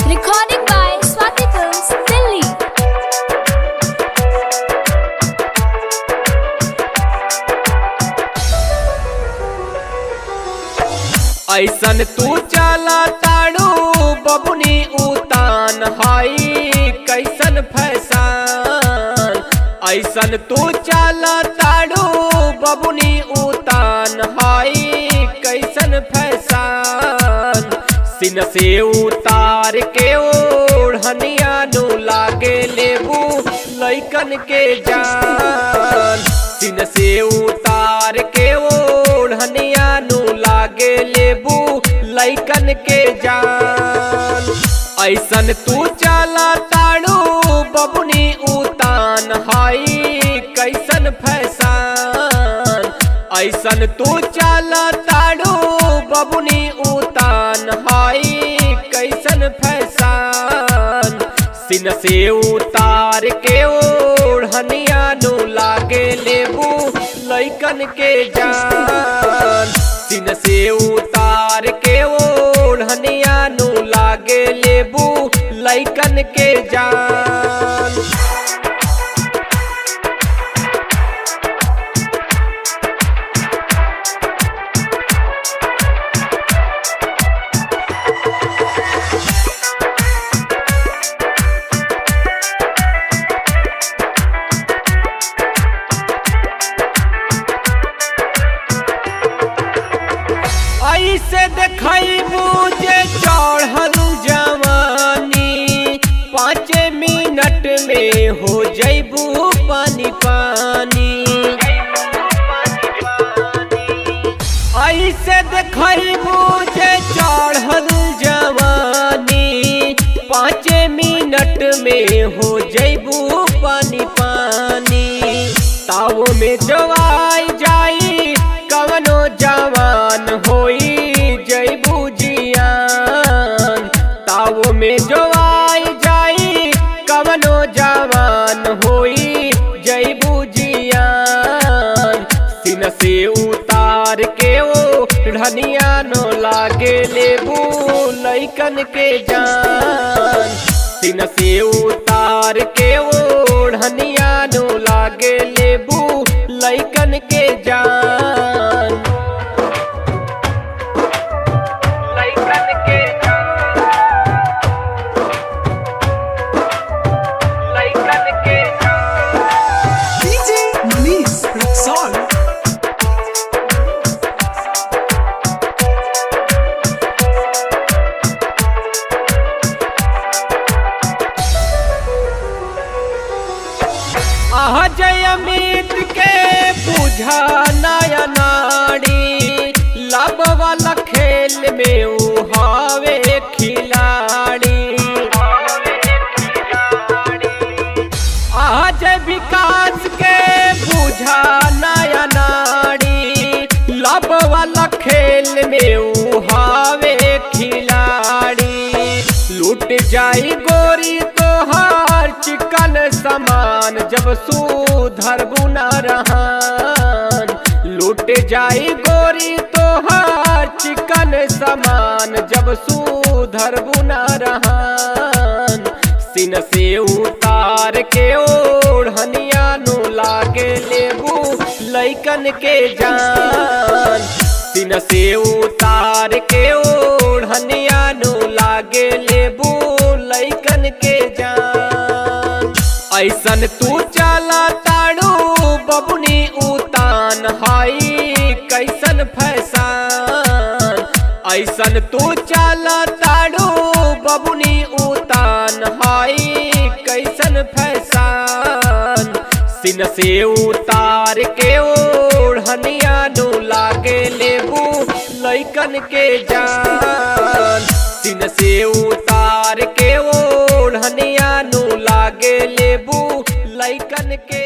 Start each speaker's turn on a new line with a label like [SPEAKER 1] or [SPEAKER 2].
[SPEAKER 1] Recording by Swati Films, Delhi.
[SPEAKER 2] ऐसन तू चला ताड़ू बबुनी उतान हाई कैसन फैशन। ऐसन तू चला ताड़ू बबुनी उतान हाई कैसन फैशन। सिन से उतार के ओढ़निया नु लागे लेबू लइकन के जान। सिन से उतार के ओढ़निया नु लागे लेबू लइकन के जान। ऐसन तू चला ताड़ू बबुनी उतान हाई कैसन फैशन। ऐसन तू चला ताड़ू बबुनी उतान हाई कैसन फैशन। सिन से उतार के ओढ़निया नु लागे लेबू लइकन के जान। सिन से उतार के ओढ़निया नु लागे लेबू लइकन के जान। ऐसे देखबू जे चढ़ल जवानी 5 मिनट में हो जैबू पानी पानी। ऐसे देखबू जे चढ़ल जवानी 5 मिनट में हो जैबू पानी पानी। ताव में जवाई जाई कवनो जवान होई जैबू जियान। ताव में जवाई जाई कवनो जवान होई जैबू जियान। सिन से उतार के ओढ़निया नो लागे लेबू लइकन के जान। सिन से उतार के ओढ़निया नो लागे लेबू लइकन के जान। लइकन के जान। लइकन के जान।
[SPEAKER 3] DJ Manish Rexall.
[SPEAKER 2] आहा जय अमित के बुझा नया नाड़ी। लब वाला खेल में उहावे खिलाड़ी। आहा जय विकास के बुझा नया नाड़ी। लब वाला खेल में उहावे खिलाड़ी। लूट जाई गोरी तोहार चिकन समान जब सुधरबू न रहन। लूट जाई गोरी तोहार चिकन समान जब सुधरबू न रहन। सिन से उतार के ओढ़निया नु लागे लेबू लइकन के जान। सिन से उतार के ओढ़निया नु लागे लेबू लइकन के जान। ऐसन तू चला ताड़ू बबुनी उतान हाई कैसन फैशन। ऐसन तू चला ताड़ू बबुनी उतान हाई कैसन फैशन। सिन से उतार के ओढ़निया नु लागे लेबू लइकन के जान। सिन से उतार के ओढ़निया नु लागे लेबू लइकन के